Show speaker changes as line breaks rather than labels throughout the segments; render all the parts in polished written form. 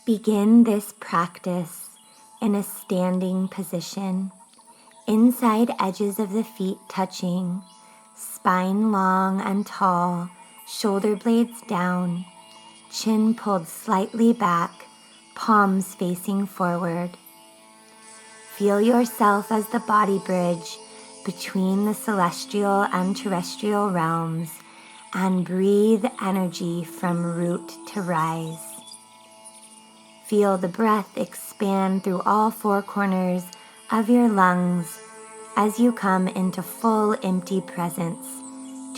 Begin this practice in a standing position, inside edges of the feet touching, spine long and tall, shoulder blades down, chin pulled slightly back, palms facing forward. Feel yourself as the body bridge between the celestial and terrestrial realms, and breathe energy from root to rise. Feel the breath expand through all four corners of your lungs as you come into full empty presence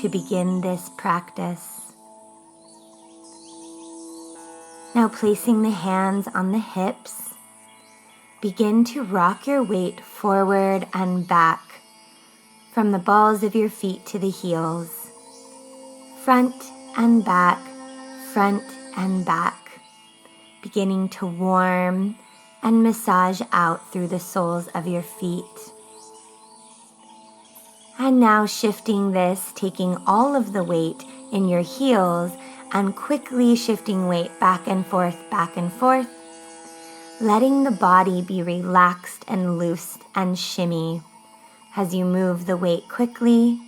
to begin this practice. Now placing the hands on the hips, begin to rock your weight forward and back from the balls of your feet to the heels, front and back, beginning to warm and massage out through the soles of your feet. And now shifting this, taking all of the weight in your heels and quickly shifting weight back and forth, letting the body be relaxed and loose and shimmy as you move the weight quickly.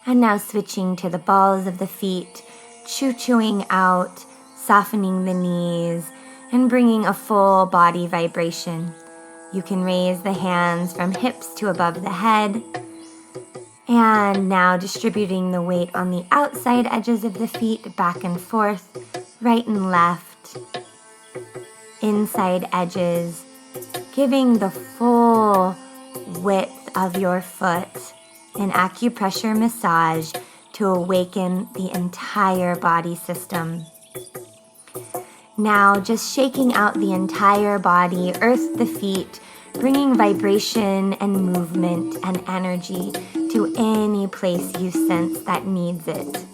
And now switching to the balls of the feet, choo-chooing out, softening the knees, and bringing a full body vibration. You can raise the hands from hips to above the head. And now distributing the weight on the outside edges of the feet, back and forth, right and left, inside edges, giving the full width of your foot an acupressure massage to awaken the entire body system. Now just shaking out the entire body, earth the feet, bringing vibration and movement and energy to any place you sense that needs it.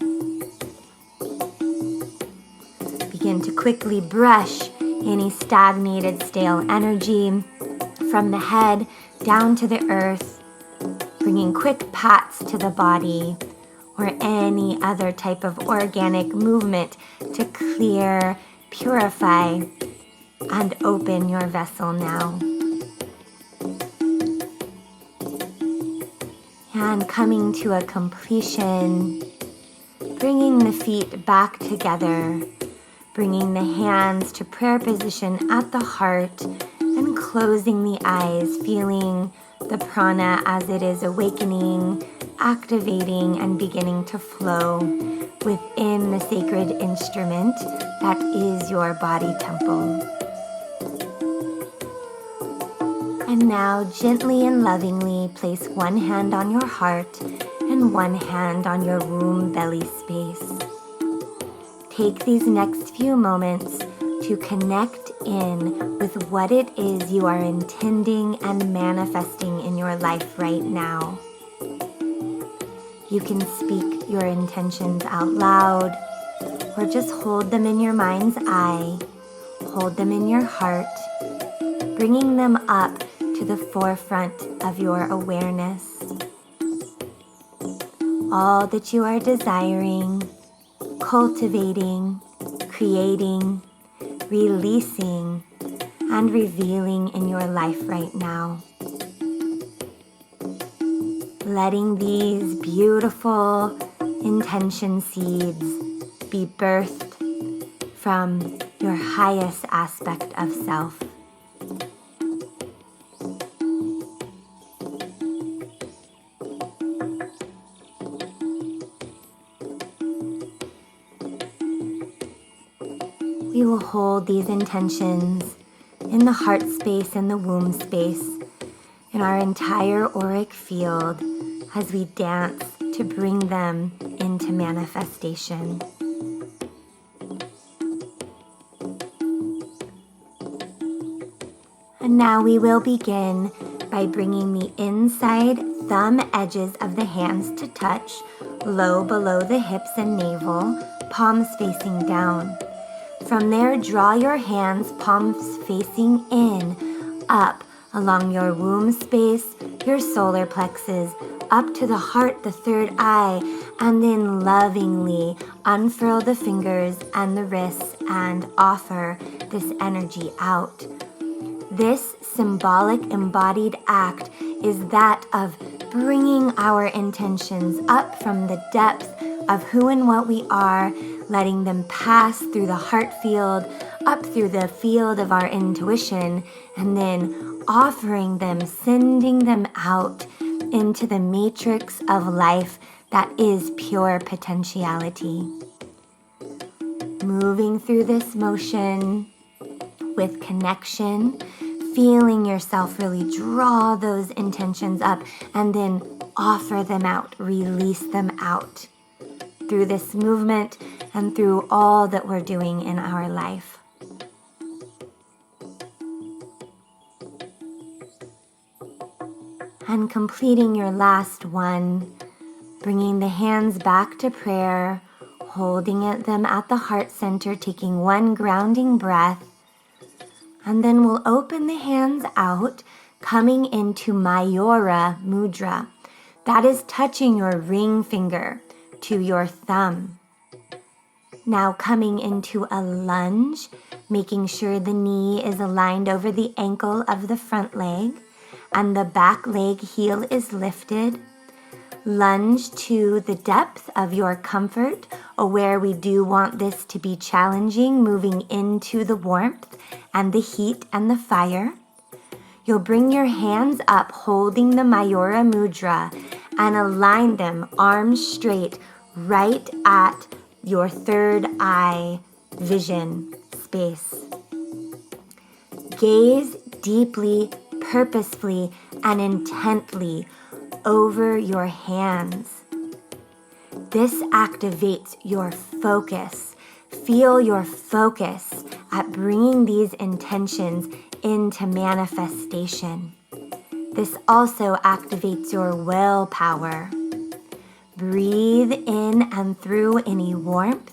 Begin to quickly brush any stagnated, stale energy from the head down to the earth, bringing quick pats to the body or any other type of organic movement to clear, purify, and open your vessel now. And coming to a completion, bringing the feet back together, bringing the hands to prayer position at the heart, and closing the eyes, feeling the prana as it is awakening, activating, and beginning to flow within the sacred instrument that is your body temple. And now gently and lovingly place one hand on your heart and one hand on your womb belly space. Take these next few moments to connect in with what it is you are intending and manifesting in your life right now. You can speak your intentions out loud, or just hold them in your mind's eye, hold them in your heart, bringing them up to the forefront of your awareness. All that you are desiring, cultivating, creating, releasing, and revealing in your life right now. Letting these beautiful intention seeds be birthed from your highest aspect of self. We will hold these intentions in the heart space and the womb space, in our entire auric field, as we dance to bring them into manifestation. And now we will begin by bringing the inside thumb edges of the hands to touch, low below the hips and navel, palms facing down. From there, draw your hands, palms facing in, up along your womb space, your solar plexus, up to the heart, the third eye, and then lovingly unfurl the fingers and the wrists and offer this energy out. This symbolic embodied act is that of bringing our intentions up from the depth of who and what we are, letting them pass through the heart field, up through the field of our intuition, and then offering them, sending them out into the matrix of life that is pure potentiality. Moving through this motion with connection, feeling yourself really draw those intentions up and then offer them out, release them out through this movement and through all that we're doing in our life. And completing your last one, bringing the hands back to prayer, holding them at the heart center, taking one grounding breath, and then we'll open the hands out, coming into Mayura Mudra. That is touching your ring finger to your thumb. Now coming into a lunge, making sure the knee is aligned over the ankle of the front leg and the back leg heel is lifted. Lunge to the depth of your comfort, or where we do want this to be challenging, moving into the warmth and the heat and the fire. You'll bring your hands up, holding the Mayura Mudra, and align them, arms straight, right at your third eye vision space. Gaze deeply, purposefully, and intently over your hands. This activates your focus. Feel your focus at bringing these intentions into manifestation. This also activates your willpower. Breathe in and through any warmth,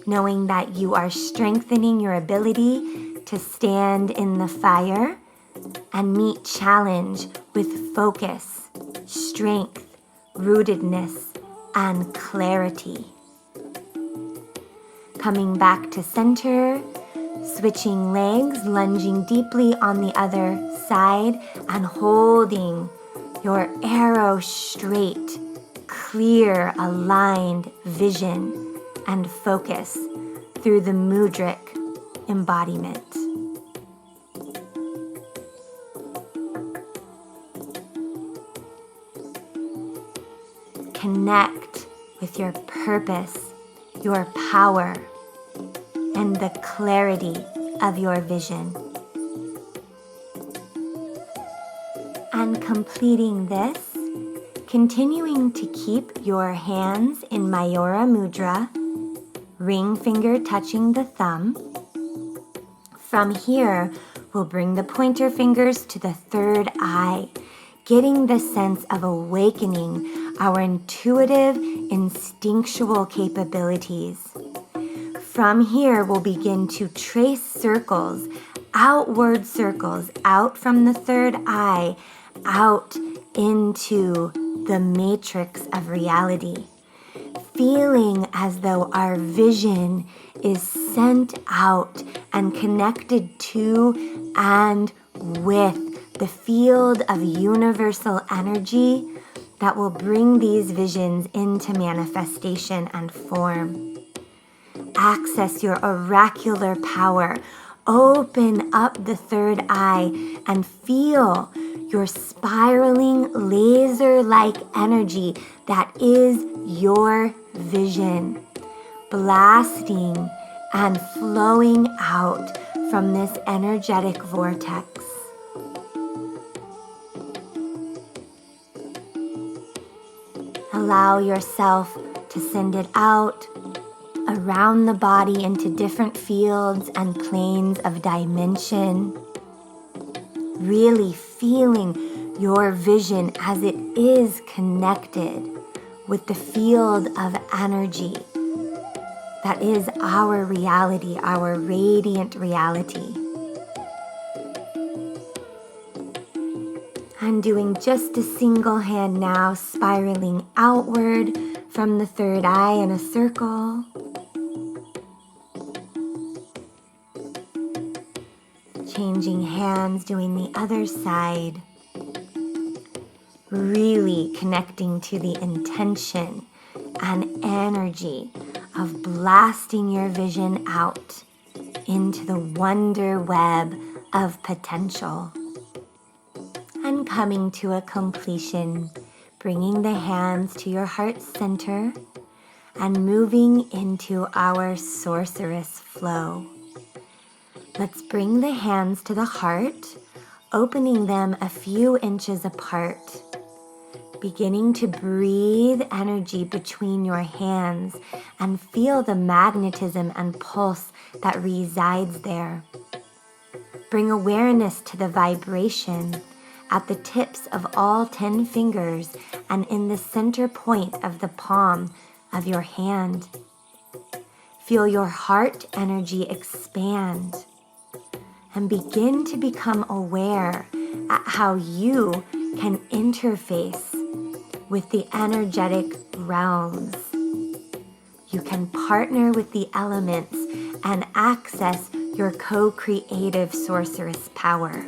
knowing that you are strengthening your ability to stand in the fire and meet challenge with focus, strength, rootedness, and clarity. Coming back to center, switching legs, lunging deeply on the other side, and holding your arrow straight, clear, aligned vision and focus through the mudric embodiment. Connect with your purpose, your power, and the clarity of your vision. And completing this, continuing to keep your hands in Mayura Mudra, ring finger touching the thumb. From here, we'll bring the pointer fingers to the third eye, getting the sense of awakening our intuitive, instinctual capabilities. From here, we'll begin to trace circles, outward circles, out from the third eye, out into the matrix of reality, feeling as though our vision is sent out and connected to and with the field of universal energy that will bring these visions into manifestation and form. Access your oracular power. Open up the third eye and feel your spiraling laser-like energy that is your vision, blasting and flowing out from this energetic vortex. Allow yourself to send it out around the body into different fields and planes of dimension. Really feeling your vision as it is connected with the field of energy that is our reality, our radiant reality. And doing just a single hand now, spiraling outward from the third eye in a circle. Changing hands, doing the other side. Really connecting to the intention and energy of blasting your vision out into the wonder web of potential. And coming to a completion, bringing the hands to your heart center and moving into our sorceress flow. Let's bring the hands to the heart, opening them a few inches apart. Beginning to breathe energy between your hands and feel the magnetism and pulse that resides there. Bring awareness to the vibration at the tips of all 10 fingers and in the center point of the palm of your hand. Feel your heart energy expand and begin to become aware at how you can interface with the energetic realms. You can partner with the elements and access your co-creative sorceress power.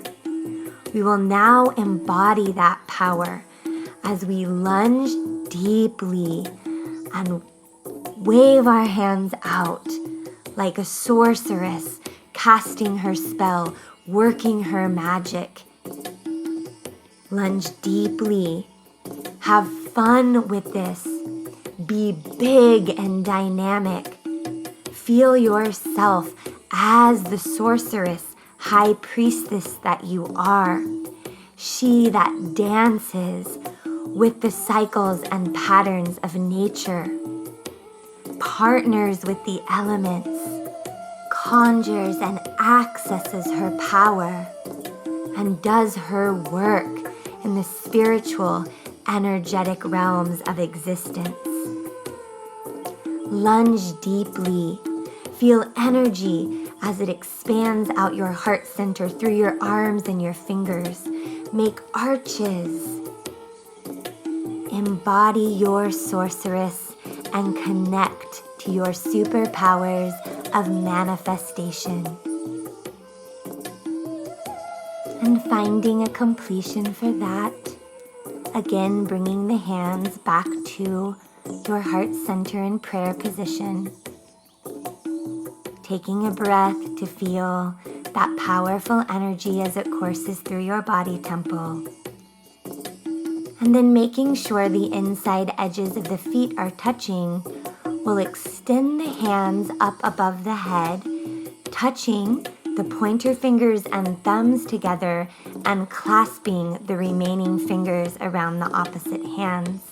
We will now embody that power as we lunge deeply and wave our hands out like a sorceress casting her spell, working her magic. Lunge deeply. Have fun with this. Be big and dynamic. Feel yourself as the sorceress, high priestess that you are. She that dances with the cycles and patterns of nature, partners with the elements, conjures and accesses her power, and does her work in the spiritual, energetic realms of existence. Lunge deeply. Feel energy as it expands out your heart center through your arms and your fingers. Make arches. Embody your sorceress and connect to your superpowers of manifestation. And finding a completion for that. Again, bringing the hands back to your heart center in prayer position. Taking a breath to feel that powerful energy as it courses through your body temple. And then making sure the inside edges of the feet are touching, we'll extend the hands up above the head, touching the pointer fingers and thumbs together and clasping the remaining fingers around the opposite hands.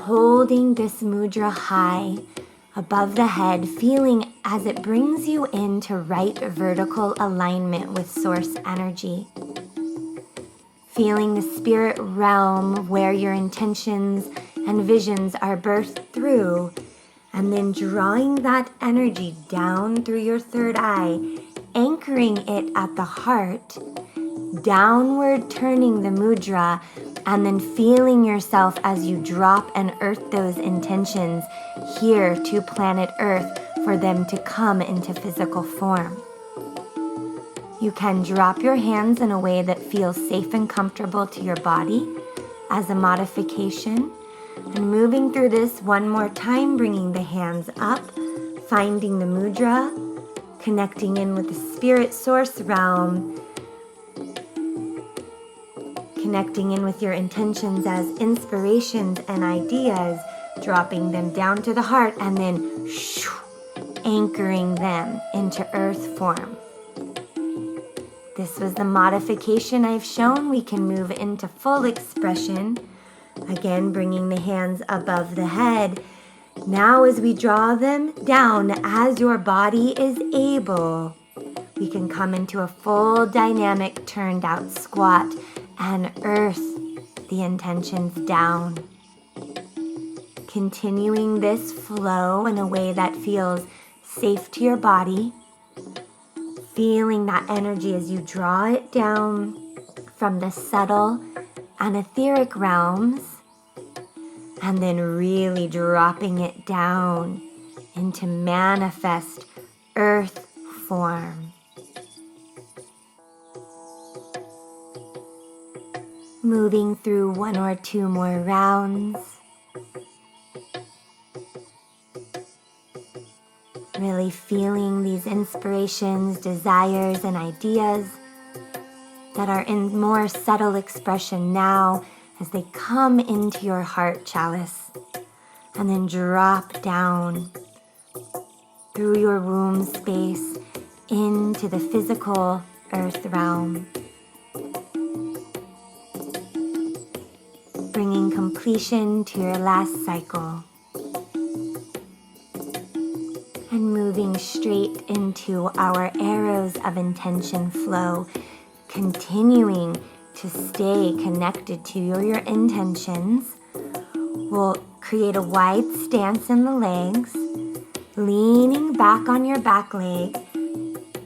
Holding this mudra high above the head, feeling as it brings you into right vertical alignment with source energy. Feeling the spirit realm where your intentions and visions are birthed through, and then drawing that energy down through your third eye, anchoring it at the heart, downward turning the mudra, and then feeling yourself as you drop and earth those intentions here to planet Earth for them to come into physical form. You can drop your hands in a way that feels safe and comfortable to your body as a modification. And moving through this one more time, bringing the hands up, finding the mudra, connecting in with the spirit source realm, connecting in with your intentions as inspirations and ideas, dropping them down to the heart, and then anchoring them into earth form. This was the modification I've shown. We can move into full expression. Again, bringing the hands above the head. Now as we draw them down, as your body is able, we can come into a full dynamic turned out squat and earth the intentions down. Continuing this flow in a way that feels safe to your body. Feeling that energy as you draw it down. from the subtle and etheric realms, and then really dropping it down into manifest earth form. Moving through 1 or 2 more rounds. Really feeling these inspirations, desires, and ideas that are in more subtle expression now as they come into your heart chalice, and then drop down through your womb space into the physical earth realm, bringing completion to your last cycle. And moving straight into our arrows of intention flow, continuing to stay connected to your intentions. We'll create a wide stance in the legs, leaning back on your back leg,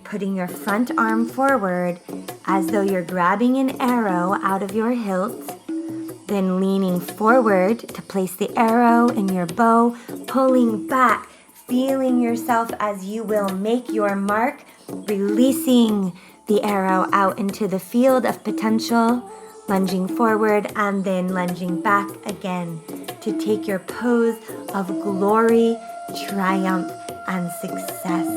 putting your front arm forward as though you're grabbing an arrow out of your hilt, then leaning forward to place the arrow in your bow, pulling back, feeling yourself as you will make your mark, releasing the arrow out into the field of potential, lunging forward and then lunging back again to take your pose of glory, triumph, and success.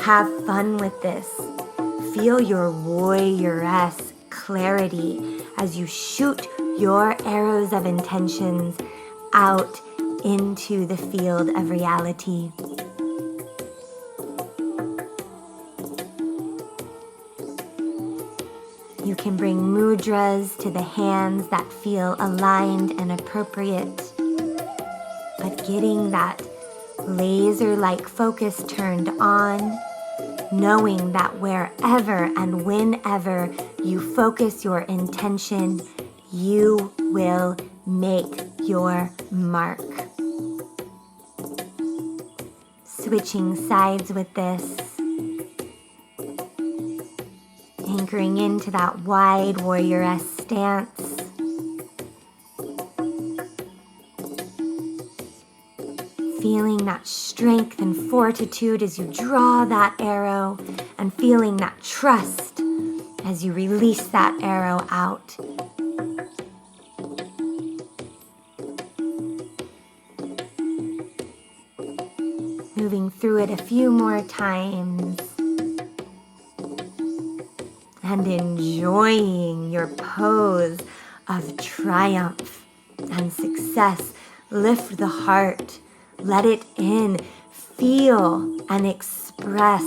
Have fun with this. Feel your warrioress clarity as you shoot your arrows of intentions out into the field of reality. You can bring mudras to the hands that feel aligned and appropriate, but getting that laser-like focus turned on, knowing that wherever and whenever you focus your intention, you will make your mark. Switching sides with this, anchoring into that wide warrioress stance. Feeling that strength and fortitude as you draw that arrow, and feeling that trust as you release that arrow out. Moving through it a few more times and enjoying your pose of triumph and success. Lift the heart, let it in, feel and express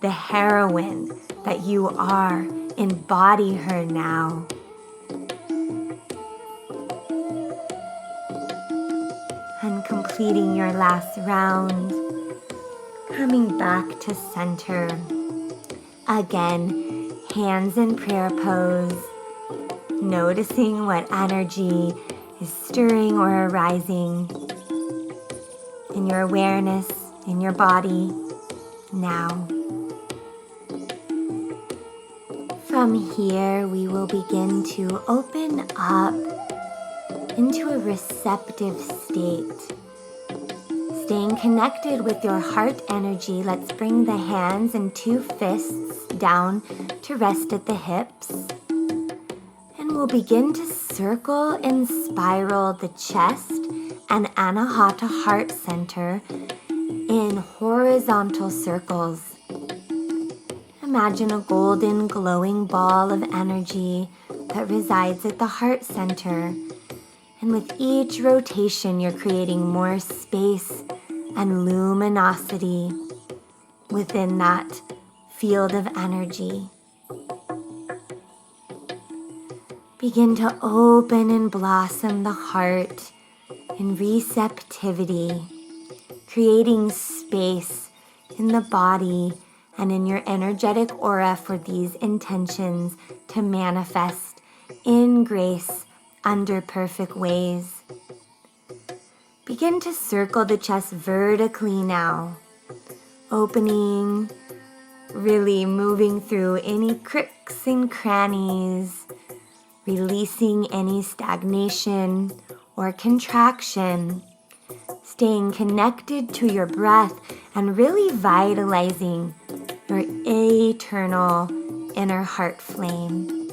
the heroine that you are. Embody her now. And completing your last round, coming back to center. Again, hands in prayer pose, noticing what energy is stirring or arising in your awareness, in your body, now. From here, we will begin to open up into a receptive state. Staying connected with your heart energy, let's bring the hands and 2 fists down to rest at the hips. And we'll begin to circle and spiral the chest and Anahata heart center in horizontal circles. Imagine a golden glowing ball of energy that resides at the heart center. And with each rotation, you're creating more space and luminosity within that field of energy. Begin to open and blossom the heart in receptivity, creating space in the body and in your energetic aura for these intentions to manifest in grace under perfect ways. Begin to circle the chest vertically now, opening really moving through any cricks and crannies, releasing any stagnation or contraction, staying connected to your breath and really vitalizing your eternal inner heart flame.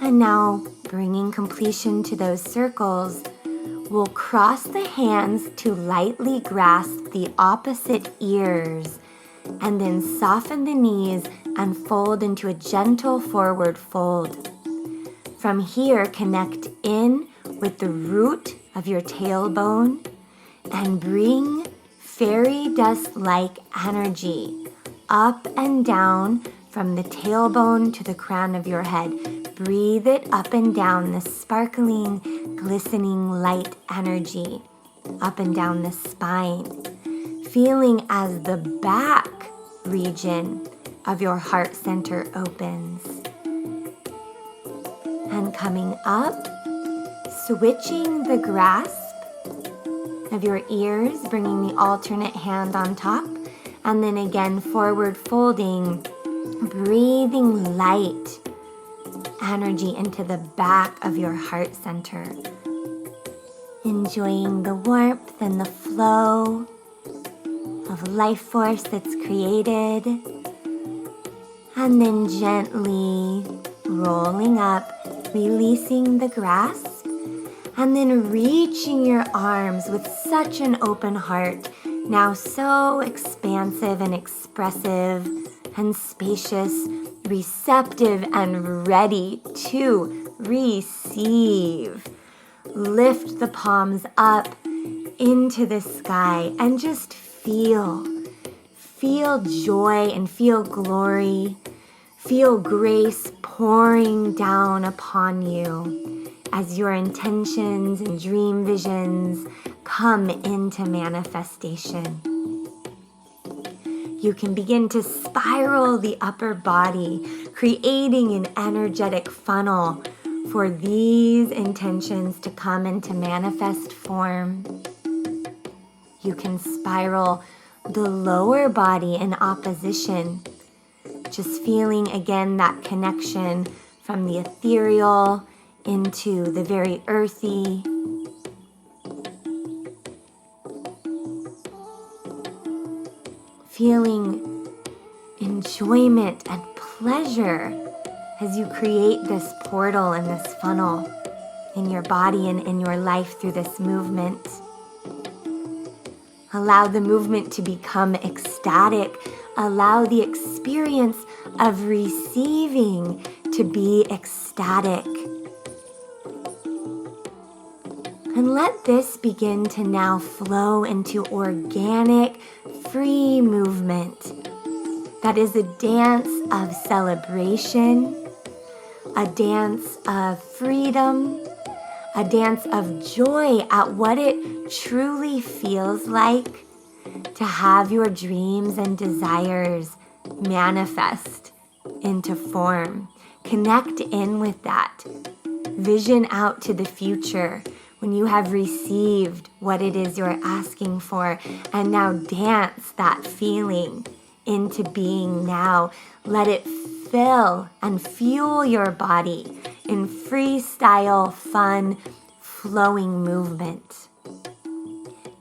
And now, bringing completion to those circles, we'll cross the hands to lightly grasp the opposite ears and then soften the knees and fold into a gentle forward fold. From here, connect in with the root of your tailbone and bring fairy dust-like energy up and down from the tailbone to the crown of your head. Breathe it up and down, the sparkling, glistening light energy up and down the spine, feeling as the back region of your heart center opens. And coming up, switching the grasp of your ears, bringing the alternate hand on top, and then again forward folding, breathing light energy into the back of your heart center. Enjoying the warmth and the flow of life force that's created. And then gently rolling up, releasing the grasp, and then reaching your arms with such an open heart, now so expansive and expressive and spacious, receptive and ready to receive. Lift the palms up into the sky and just feel joy and feel glory, feel grace pouring down upon you as your intentions and dream visions come into manifestation. You can begin to spiral the upper body, creating an energetic funnel for these intentions to come into manifest form. You can spiral the lower body in opposition, just feeling again that connection from the ethereal into the very earthy. Feeling enjoyment and pleasure as you create this portal and this funnel in your body and in your life through this movement. Allow the movement to become ecstatic. Allow the experience of receiving to be ecstatic. And let this begin to now flow into organic, free movement. That is a dance of celebration, a dance of freedom, a dance of joy at what it truly feels like to have your dreams and desires manifest into form. Connect in with that. Vision out to the future when you have received what it is you're asking for, and now dance that feeling into being now. Let it fill and fuel your body in freestyle, fun, flowing movement.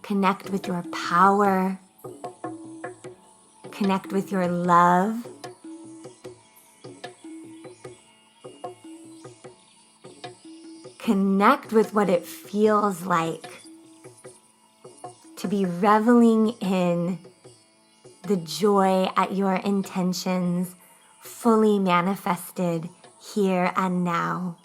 Connect with your power. Connect with your love. Connect with what it feels like to be reveling in the joy at your intentions fully manifested here and now.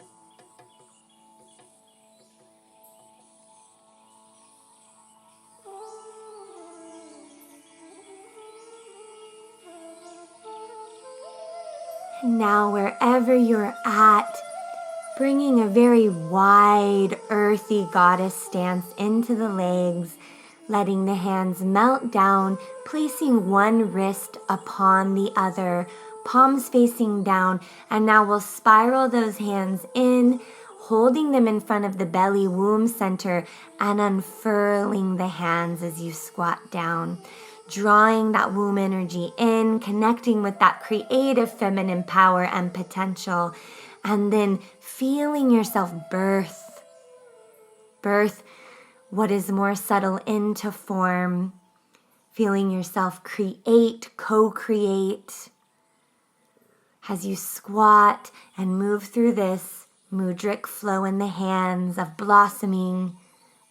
And now, wherever you're at, bringing a very wide, earthy goddess stance into the legs, letting the hands melt down, placing one wrist upon the other, palms facing down, and now we'll spiral those hands in, holding them in front of the belly womb center and unfurling the hands as you squat down. Drawing that womb energy in, connecting with that creative feminine power and potential, and then feeling yourself birth what is more subtle into form, feeling yourself create, co-create as you squat and move through this mudrik flow in the hands of blossoming,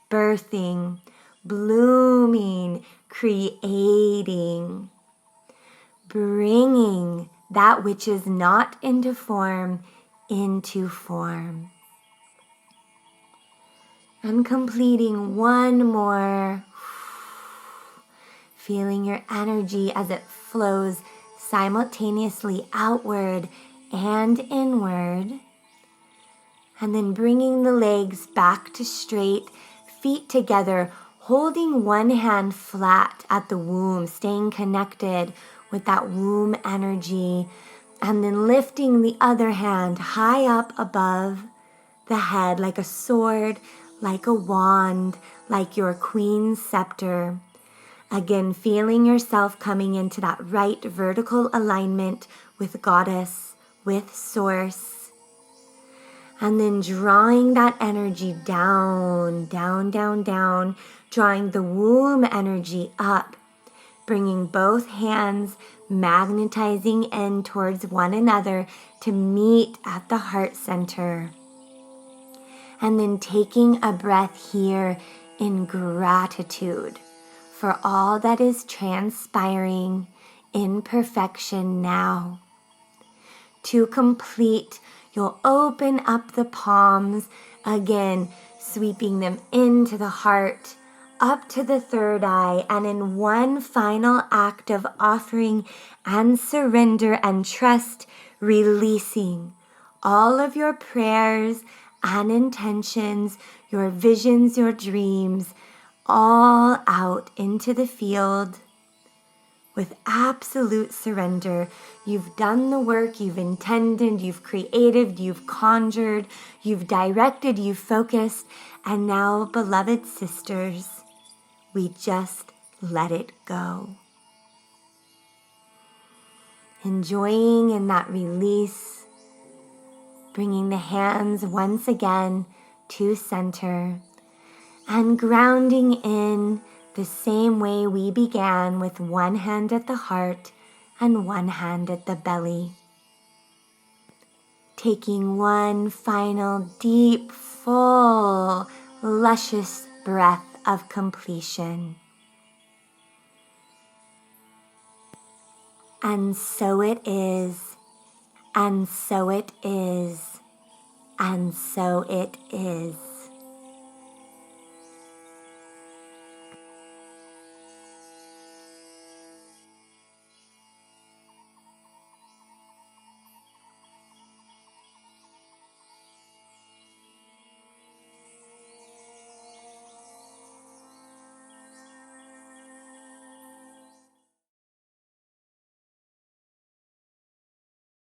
birthing, blooming, creating, bringing that which is not into form into form. And completing one more, feeling your energy as it flows simultaneously outward and inward. And then bringing the legs back to straight, feet together, holding one hand flat at the womb, staying connected with that womb energy, and then lifting the other hand high up above the head like a sword, like a wand, like your queen's scepter. Again, feeling yourself coming into that right vertical alignment with Goddess, with Source. And then drawing that energy down, down, down, down, drawing the womb energy up, bringing both hands, magnetizing in towards one another to meet at the heart center. And then taking a breath here in gratitude for all that is transpiring in perfection now. To complete, you'll open up the palms, again, sweeping them into the heart, up to the third eye, and in one final act of offering and surrender and trust, releasing all of your prayers and intentions, your visions, your dreams, all out into the field. With absolute surrender, you've done the work, you've intended, you've created, you've conjured, you've directed, you've focused, and now, beloved sisters, we just let it go. Enjoying in that release, bringing the hands once again to center, and grounding in the same way we began, with one hand at the heart and one hand at the belly. Taking one final deep, full, luscious breath of completion. And so it is, and so it is, and so it is.